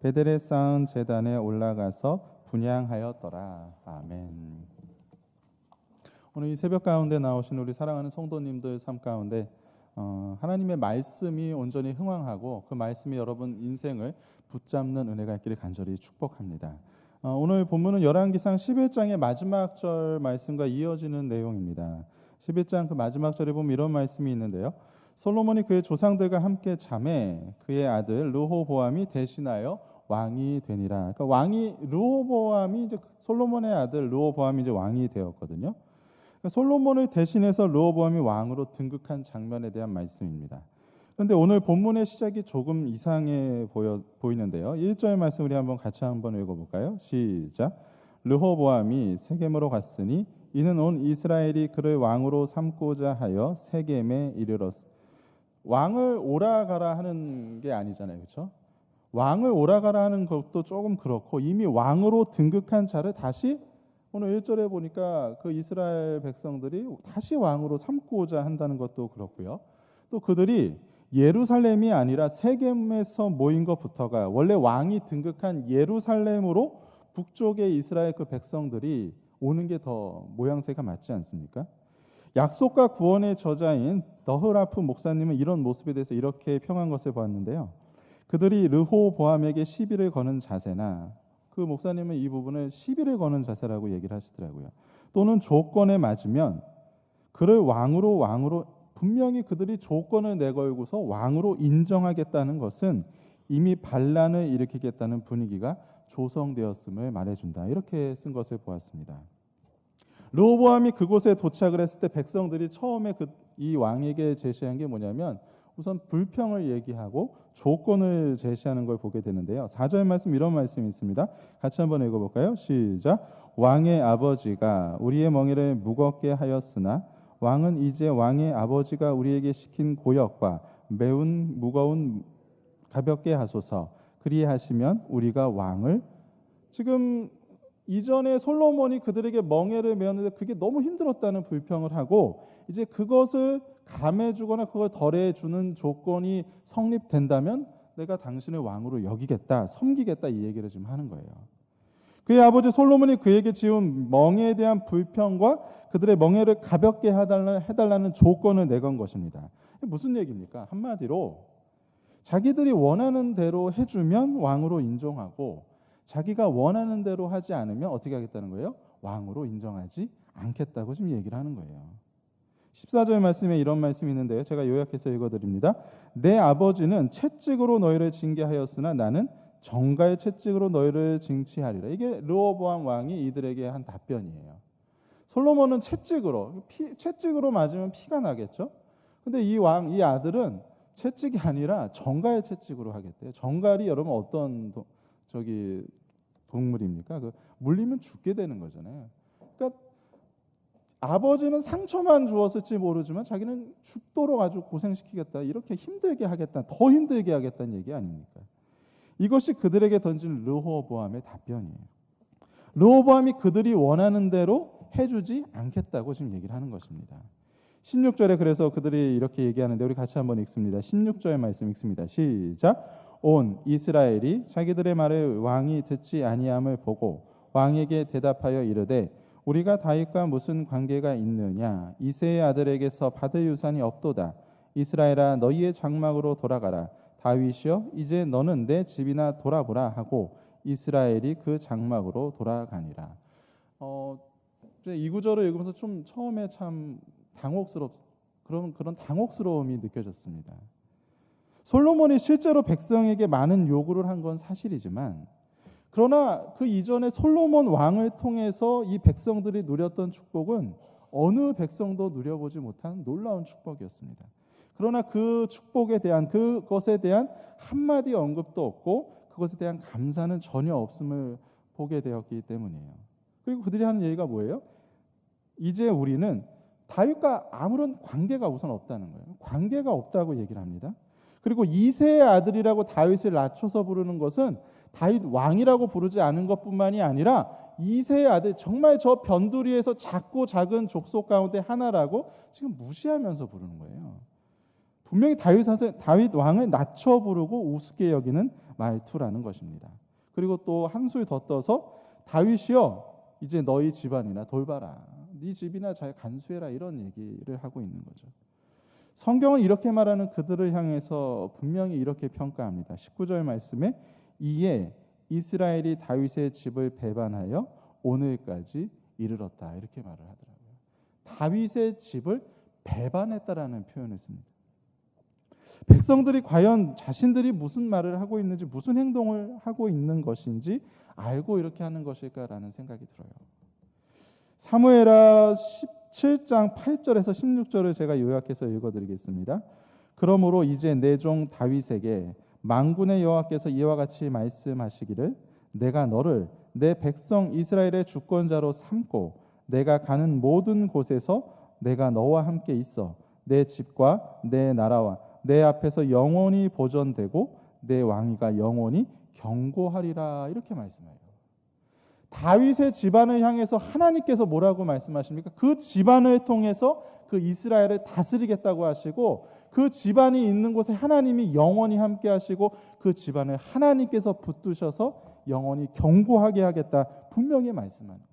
베델에 쌓은 제단에 올라가서 분향하였더라. 아멘. 오늘 이 새벽 가운데 나오신 우리 사랑하는 성도님들 삶 가운데 하나님의 말씀이 온전히 흥황하고 그 말씀이 여러분 인생을 붙잡는 은혜가 있기를 간절히 축복합니다. 오늘 본문은 열왕기상 11장의 마지막 절 말씀과 이어지는 내용입니다. 11장 그 마지막 절에 보면 이런 말씀이 있는데요. 솔로몬이 그의 조상들과 함께 잠에 그의 아들 르호보암이 대신하여 왕이 되니라. 그러니까 왕이 르호보암이 이제 솔로몬의 아들 르호보암이 이제 왕이 되었거든요. 그러니까 솔로몬을 대신해서 르호보암이 왕으로 등극한 장면에 대한 말씀입니다. 그런데 오늘 본문의 시작이 조금 이상해 보이는데요. 1절 말씀 우리 같이 한번 읽어볼까요? 시작. 르호보암이 세겜으로 갔으니 이는 온 이스라엘이 그를 왕으로 삼고자 하여 세겜에 이르렀으니 왕을 오라가라 하는 게 아니잖아요, 그렇죠? 왕을 오라가라 하는 것도 조금 그렇고 이미 왕으로 등극한 자를 다시 오늘 1절에 보니까 그 이스라엘 백성들이 다시 왕으로 삼고자 한다는 것도 그렇고요. 또 그들이 예루살렘이 아니라 세겜에서 모인 것부터가 원래 왕이 등극한 예루살렘으로 북쪽의 이스라엘 그 백성들이 오는 게 더 모양새가 맞지 않습니까? 약속과 구원의 저자인 더흐라프 목사님은 이런 모습에 대해서 이렇게 평한 것을 보았는데요. 그들이 르호보암에게 시비를 거는 자세나 그 목사님은 이 부분을 시비를 거는 자세라고 얘기를 하시더라고요. 또는 조건에 맞으면 그를 왕으로 분명히 그들이 조건을 내걸고서 왕으로 인정하겠다는 것은 이미 반란을 일으키겠다는 분위기가 조성되었음을 말해준다. 이렇게 쓴 것을 보았습니다. 르호보암이 그곳에 도착을 했을 때 백성들이 처음에 이 왕에게 제시한 게 뭐냐면 우선 불평을 얘기하고 조건을 제시하는 걸 보게 되는데요. 4절 말씀 이런 말씀이 있습니다. 같이 한번 읽어볼까요? 시작. 왕의 아버지가 우리의 멍에를 무겁게 하였으나 왕은 이제 왕의 아버지가 우리에게 시킨 고역과 매운 무거운 가볍게 하소서. 그리하시면 우리가 왕을 지금 이전에 솔로몬이 그들에게 멍에를 메었는데 그게 너무 힘들었다는 불평을 하고 이제 그것을 감해주거나 그걸 덜해주는 조건이 성립된다면 내가 당신을 왕으로 여기겠다, 섬기겠다 이 얘기를 지금 하는 거예요. 그의 아버지 솔로몬이 그에게 지은 멍에에 대한 불평과 그들의 멍에를 가볍게 해달라는 조건을 내건 것입니다. 무슨 얘기입니까? 한마디로 자기들이 원하는 대로 해주면 왕으로 인정하고 자기가 원하는 대로 하지 않으면 어떻게 하겠다는 거예요? 왕으로 인정하지 않겠다고 지금 얘기를 하는 거예요. 14절 말씀에 이런 말씀이 있는데요. 제가 요약해서 읽어드립니다. 내 아버지는 채찍으로 너희를 징계하였으나 나는 정가의 채찍으로 너희를 징치하리라. 이게 르호보암 왕이 이들에게 한 답변이에요. 솔로몬은 채찍으로 맞으면 피가 나겠죠. 근데 이 아들은 채찍이 아니라 정가의 채찍으로 하겠대요. 정갈이 여러분 어떤 동물입니까? 물리면 죽게 되는 거잖아요. 그러니까 아버지는 상처만 주었을지 모르지만 자기는 죽도록 아주 고생시키겠다, 이렇게 힘들게 하겠다, 더 힘들게 하겠다는 얘기 아닙니까? 이것이 그들에게 던진 르호보암의 답변이에요. 르호보암이 그들이 원하는 대로 해주지 않겠다고 지금 얘기를 하는 것입니다. 16절에 그래서 그들이 이렇게 얘기하는데 우리 같이 한번 읽습니다. 16절 말씀 읽습니다. 시작. 온 이스라엘이 자기들의 말을 왕이 듣지 아니함을 보고 왕에게 대답하여 이르되 우리가 다윗과 무슨 관계가 있느냐? 이새의 아들에게서 받을 유산이 없도다. 이스라엘아 너희의 장막으로 돌아가라. 다윗이여 이제 너는 내 집이나 돌아보라 하고 이스라엘이 그 장막으로 돌아가니라. 이 구절을 읽으면서 좀 처음에 참 그런 당혹스러움이 느껴졌습니다. 솔로몬이 실제로 백성에게 많은 요구를 한 건 사실이지만 그러나 그 이전에 솔로몬 왕을 통해서 이 백성들이 누렸던 축복은 어느 백성도 누려보지 못한 놀라운 축복이었습니다. 그러나 그 축복에 대한 그것에 대한 한마디 언급도 없고 그것에 대한 감사는 전혀 없음을 보게 되었기 때문이에요. 그리고 그들이 하는 얘기가 뭐예요? 이제 우리는 다윗과 아무런 관계가 우선 없다는 거예요. 관계가 없다고 얘기를 합니다. 그리고 이새의 아들이라고 다윗을 낮춰서 부르는 것은 다윗 왕이라고 부르지 않은 것뿐만이 아니라 이새의 아들, 정말 저 변두리에서 작고 작은 족속 가운데 하나라고 지금 무시하면서 부르는 거예요. 분명히 다윗 왕을 낮춰 부르고 우습게 여기는 말투라는 것입니다. 그리고 또 한 술 더 떠서 다윗이여 이제 너희 집안이나 돌봐라. 네 집이나 잘 간수해라. 이런 얘기를 하고 있는 거죠. 성경은 이렇게 말하는 그들을 향해서 분명히 이렇게 평가합니다. 19절 말씀에 이에 이스라엘이 다윗의 집을 배반하여 오늘까지 이르렀다. 이렇게 말을 하더라고요. 다윗의 집을 배반했다라는 표현을 씁니다. 백성들이 과연 자신들이 무슨 말을 하고 있는지, 무슨 행동을 하고 있는 것인지 알고 이렇게 하는 것일까라는 생각이 들어요. 사무엘하 17장 8절에서 16절을 제가 요약해서 읽어드리겠습니다. 그러므로 이제 내 종 다윗에게 만군의 여호와께서 이와 같이 말씀하시기를 내가 너를 내 백성 이스라엘의 주권자로 삼고 내가 가는 모든 곳에서 내가 너와 함께 있어 내 집과 내 나라와 내 앞에서 영원히 보존되고 내 왕위가 영원히 경고하리라. 이렇게 말씀해요. 다윗의 집안을 향해서 하나님께서 뭐라고 말씀하십니까? 그 집안을 통해서 그 이스라엘을 다스리겠다고 하시고 그 집안이 있는 곳에 하나님이 영원히 함께 하시고 그 집안을 하나님께서 붙드셔서 영원히 경고하게 하겠다. 분명히 말씀하는 거예요.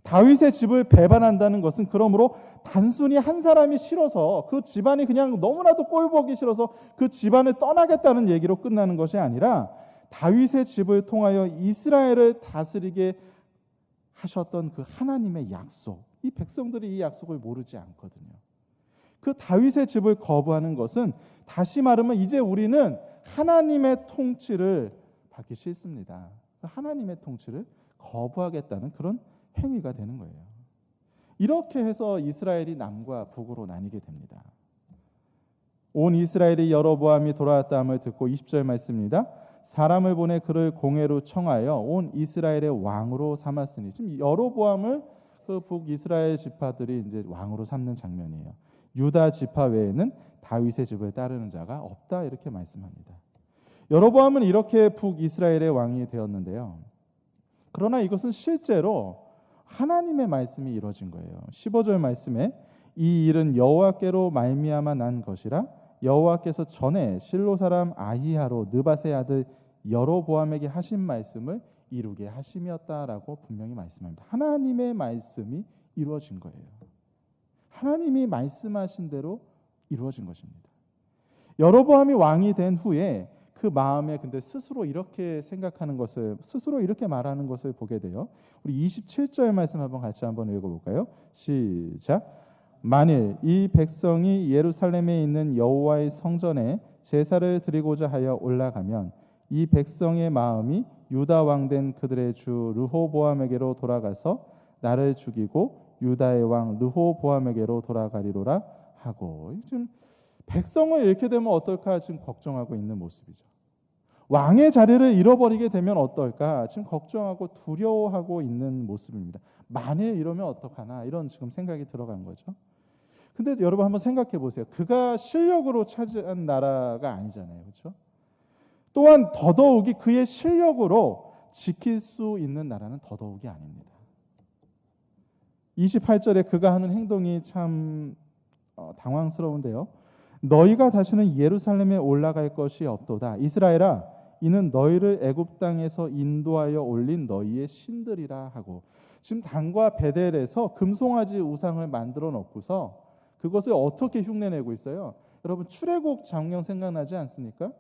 다윗의 집을 배반한다는 것은 그러므로 단순히 한 사람이 싫어서 그 집안이 그냥 너무나도 꼴보기 싫어서 그 집안을 떠나겠다는 얘기로 끝나는 것이 아니라 다윗의 집을 통하여 이스라엘을 다스리게 하셨던 그 하나님의 약속, 이 백성들이 이 약속을 모르지 않거든요. 그 다윗의 집을 거부하는 것은 다시 말하면 이제 우리는 하나님의 통치를 받기 싫습니다. 하나님의 통치를 거부하겠다는 그런 행위가 되는 거예요. 이렇게 해서 이스라엘이 남과 북으로 나뉘게 됩니다. 온 이스라엘이 여로보암이 돌아왔다 함을 듣고 20절 말씀입니다. 사람을 보내 그를 공회로 청하여 온 이스라엘의 왕으로 삼았으니, 지금 여로보암을 그 북이스라엘 지파들이 이제 왕으로 삼는 장면이에요. 유다 지파 외에는 다윗의 집을 따르는 자가 없다 이렇게 말씀합니다. 여로보암은 이렇게 북이스라엘의 왕이 되었는데요. 그러나 이것은 실제로 하나님의 말씀이 이루어진 거예요. 15절 말씀에 이 일은 여호와께로 말미암아 난 것이라 여호와께서 전에 실로 사람 아히야로 느밧의 아들 여로보암에게 하신 말씀을 이루게 하심이었다라고 분명히 말씀합니다. 하나님의 말씀이 이루어진 거예요. 하나님이 말씀하신 대로 이루어진 것입니다. 여로보암이 왕이 된 후에 그 마음에 근데 스스로 이렇게 생각하는 것을, 스스로 이렇게 말하는 것을 보게 돼요. 우리 27절 말씀 같이 한번 읽어볼까요? 시작. 만일 이 백성이 예루살렘에 있는 여호와의 성전에 제사를 드리고자 하여 올라가면 이 백성의 마음이 유다 왕된 그들의 주 르호보암에게로 돌아가서 나를 죽이고 유다의 왕 르호보암에게로 돌아가리로라 하고, 지금 백성을 잃게 되면 어떨까 지금 걱정하고 있는 모습이죠. 왕의 자리를 잃어버리게 되면 어떨까 지금 걱정하고 두려워하고 있는 모습입니다. 만일 이러면 어떡하나 이런 지금 생각이 들어간 거죠. 근데 여러분 한번 생각해 보세요. 그가 실력으로 차지한 나라가 아니잖아요. 그렇죠? 또한 더더욱이 그의 실력으로 지킬 수 있는 나라는 더더욱이 아닙니다. 28절에 그가 하는 행동이 참 당황스러운데요. 너희가 다시는 예루살렘에 올라갈 것이 없도다. 이스라엘아, 이는 너희를 애굽 땅에서 인도하여 올린 너희의 신들이라 하고, 지금 단과 베델에서 금송아지 우상을 만들어 놓고서 그것을 어떻게 흉내내고 있어요? 여러분 출애굽 장면 생각나지 않습니까?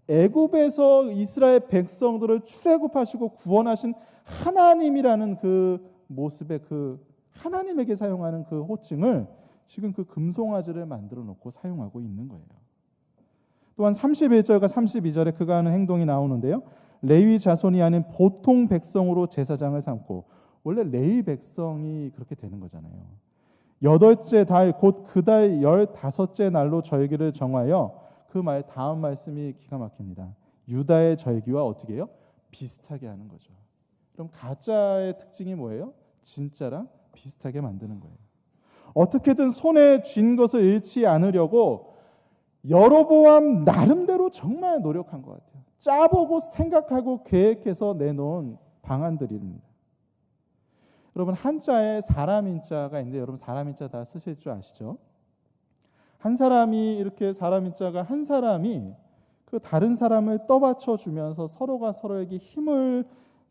애굽에서 이스라엘 백성들을 출애굽하시고 구원하신 하나님이라는 그 모습의 그 하나님에게 사용하는 그 호칭을 지금 그 금송아지를 만들어 놓고 사용하고 있는 거예요. 또한 31절과 32절에 그가 하는 행동이 나오는데요. 레위 자손이 아닌 보통 백성으로 제사장을 삼고, 원래 레위 백성이 그렇게 되는 거잖아요. 8째 달 곧 그 달 15째 날로 절기를 정하여, 그 다음 말씀이 기가 막힙니다. 유다의 절기와 어떻게 해요? 비슷하게 하는 거죠. 그럼 가짜의 특징이 뭐예요? 진짜랑 비슷하게 만드는 거예요. 어떻게든 손에 쥔 것을 잃지 않으려고 여로보암 나름대로 정말 노력한 것 같아요. 짜보고 생각하고 계획해서 내놓은 방안들입니다. 여러분 한자에 사람인자가 있는데 여러분 사람인자 다 쓰실 줄 아시죠? 한 사람이 이렇게 사람인 자가 한 사람이 그 다른 사람을 떠받쳐 주면서 서로가 서로에게 힘을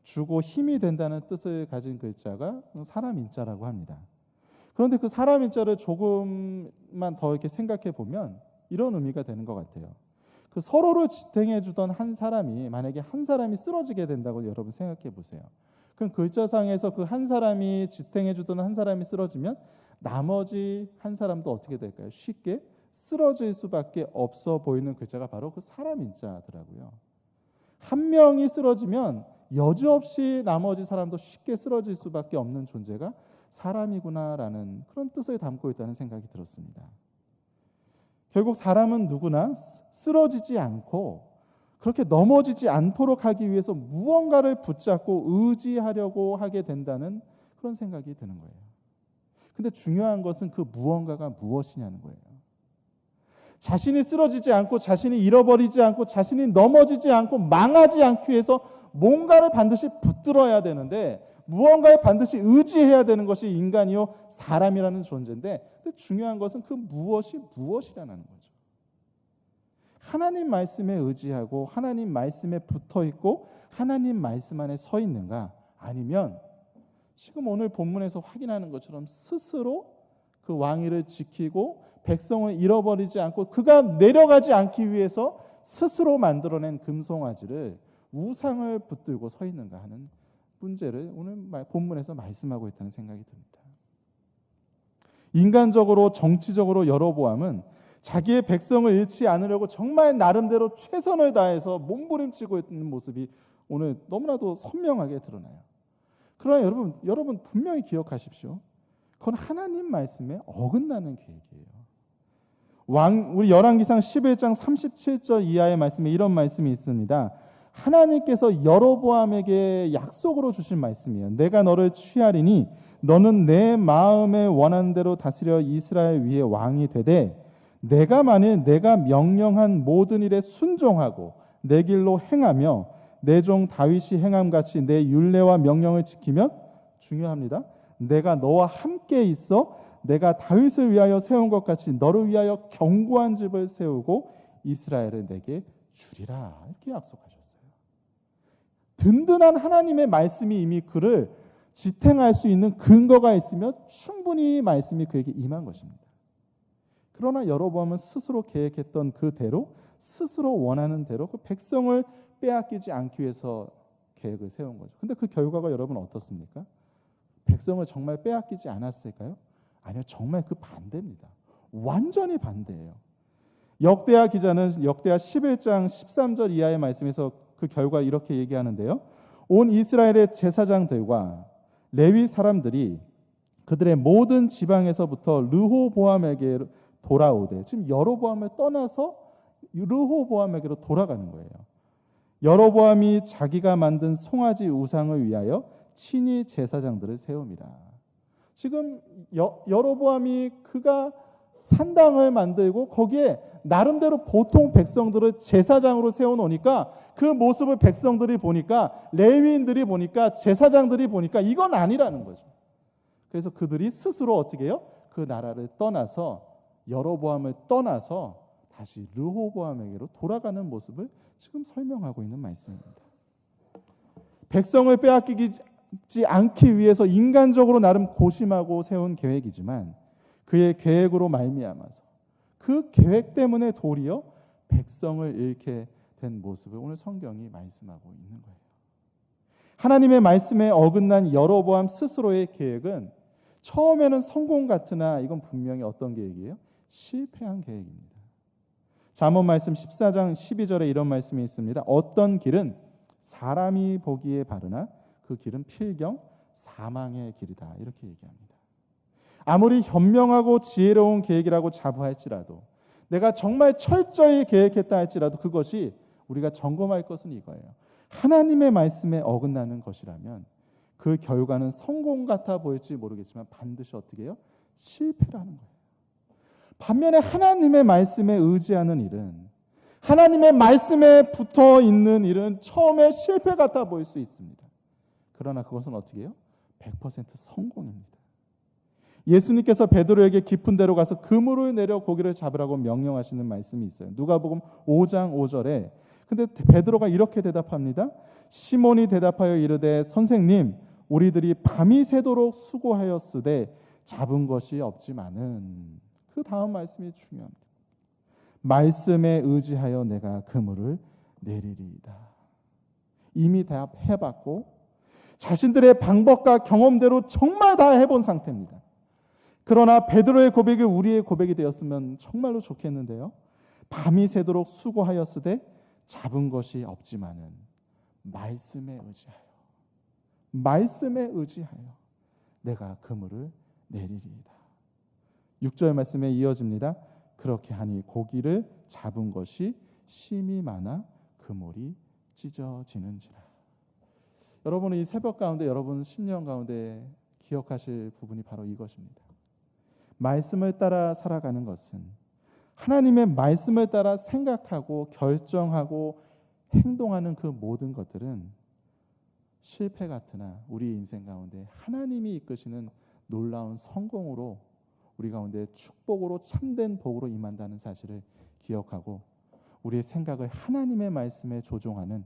주고 힘이 된다는 뜻을 가진 글자가 사람인자라고 합니다. 그런데 그 사람인자를 조금만 더 이렇게 생각해 보면 이런 의미가 되는 것 같아요. 그 서로를 지탱해 주던 한 사람이 만약에 한 사람이 쓰러지게 된다고 여러분 생각해 보세요. 그럼 글자상에서 그 한 사람이 지탱해 주던 한 사람이 쓰러지면 나머지 한 사람도 어떻게 될까요? 쉽게 쓰러질 수밖에 없어 보이는 글자가 바로 그 사람인자더라고요. 한 명이 쓰러지면 여지없이 나머지 사람도 쉽게 쓰러질 수밖에 없는 존재가 사람이구나라는 그런 뜻을 담고 있다는 생각이 들었습니다. 결국 사람은 누구나 쓰러지지 않고 그렇게 넘어지지 않도록 하기 위해서 무언가를 붙잡고 의지하려고 하게 된다는 그런 생각이 드는 거예요. 근데 중요한 것은 그 무언가가 무엇이냐는 거예요. 자신이 쓰러지지 않고 자신이 잃어버리지 않고 자신이 넘어지지 않고 망하지 않기 위해서 뭔가를 반드시 붙들어야 되는데 무언가에 반드시 의지해야 되는 것이 인간이요 사람이라는 존재인데 근데 중요한 것은 그 무엇이 무엇이라는 거죠. 하나님 말씀에 의지하고 하나님 말씀에 붙어 있고 하나님 말씀 안에 서 있는가 아니면 지금 오늘 본문에서 확인하는 것처럼 스스로 그 왕위를 지키고 백성을 잃어버리지 않고 그가 내려가지 않기 위해서 스스로 만들어낸 금송아지를 우상을 붙들고 서 있는가 하는 문제를 오늘 본문에서 말씀하고 있다는 생각이 듭니다. 인간적으로 정치적으로 여로보암은 자기의 백성을 잃지 않으려고 정말 나름대로 최선을 다해서 몸부림치고 있는 모습이 오늘 너무나도 선명하게 드러나요. 그러나 여러분 분명히 기억하십시오. 그건 하나님 말씀에 어긋나는 계획이에요. 우리 열왕기상 11장 37절 이하의 말씀에 이런 말씀이 있습니다. 하나님께서 여로보암에게 약속으로 주신 말씀이에요. 내가 너를 취하리니 너는 내 마음에 원하는 대로 다스려 이스라엘 위에 왕이 되되 내가 만일 내가 명령한 모든 일에 순종하고 내 길로 행하며 내 종 다윗이 행함같이 내 율례와 명령을 지키면 중요합니다. 내가 너와 함께 있어 내가 다윗을 위하여 세운 것 같이 너를 위하여 견고한 집을 세우고 이스라엘을 내게 주리라 이렇게 약속하셨어요. 든든한 하나님의 말씀이 이미 그를 지탱할 수 있는 근거가 있으면 충분히 말씀이 그에게 임한 것입니다. 그러나 여로보암은 스스로 계획했던 그대로 스스로 원하는 대로 그 백성을 빼앗기지 않기 위해서 계획을 세운 거죠. 근데 그 결과가 여러분 어떻습니까? 백성을 정말 빼앗기지 않았을까요? 아니요, 정말 그 반대입니다. 완전히 반대예요. 역대하 기자는 역대하 11장 13절 이하의 말씀에서 그 결과 이렇게 얘기하는데요. 온 이스라엘의 제사장들과 레위 사람들이 그들의 모든 지방에서부터 르호보암에게 돌아오되 지금 여로보암을 떠나서 르호보암에게로 돌아가는 거예요. 여로보암이 자기가 만든 송아지 우상을 위하여 친히 제사장들을 세웁니다. 지금 여로보암이 그가 산당을 만들고 거기에 나름대로 보통 백성들을 제사장으로 세워놓으니까 그 모습을 백성들이 보니까 레위인들이 보니까 제사장들이 보니까 이건 아니라는 거죠. 그래서 그들이 스스로 어떻게 해요? 그 나라를 떠나서 여로보암을 떠나서 다시 르호보암에게로 돌아가는 모습을 지금 설명하고 있는 말씀입니다. 백성을 빼앗기지 않기 위해서 인간적으로 나름 고심하고 세운 계획이지만 그의 계획으로 말미암아서 그 계획 때문에 도리어 백성을 잃게 된 모습을 오늘 성경이 말씀하고 있는 거예요. 하나님의 말씀에 어긋난 여로보암 스스로의 계획은 처음에는 성공 같으나 이건 분명히 어떤 계획이에요? 실패한 계획입니다. 잠언 말씀 14장 12절에 이런 말씀이 있습니다. 어떤 길은 사람이 보기에 바르나 그 길은 필경 사망의 길이다. 이렇게 얘기합니다. 아무리 현명하고 지혜로운 계획이라고 자부할지라도 내가 정말 철저히 계획했다 할지라도 그것이 우리가 점검할 것은 이거예요. 하나님의 말씀에 어긋나는 것이라면 그 결과는 성공 같아 보일지 모르겠지만 반드시 어떻게 해요? 실패라는 거예요. 반면에 하나님의 말씀에 의지하는 일은 하나님의 말씀에 붙어 있는 일은 처음에 실패 같아 보일 수 있습니다. 그러나 그것은 어떻게 해요? 100% 성공입니다. 예수님께서 베드로에게 깊은 데로 가서 그물을 내려 고기를 잡으라고 명령하시는 말씀이 있어요. 누가복음 5장 5절에. 근데 베드로가 이렇게 대답합니다. 시몬이 대답하여 이르되 선생님 우리들이 밤이 새도록 수고하였으되 잡은 것이 없지만은. 그 다음 말씀이 중요합니다. 말씀에 의지하여 내가 그물을 내리리이다. 이미 대답해봤고 자신들의 방법과 경험대로 정말 다 해본 상태입니다. 그러나 베드로의 고백이 우리의 고백이 되었으면 정말로 좋겠는데요. 밤이 새도록 수고하였으되 잡은 것이 없지만은 말씀에 의지하여 내가 그물을 내리리이다. 6절 말씀에 이어집니다. 그렇게 하니 고기를 잡은 것이 심이 많아 그물이 찢어지는지라. 여러분은 이 새벽 가운데 여러분 심령 가운데 기억하실 부분이 바로 이것입니다. 말씀을 따라 살아가는 것은 하나님의 말씀을 따라 생각하고 결정하고 행동하는 그 모든 것들은 실패 같으나 우리 인생 가운데 하나님이 이끄시는 놀라운 성공으로 우리 가운데 축복으로 참된 복으로 임한다는 사실을 기억하고 우리의 생각을 하나님의 말씀에 조종하는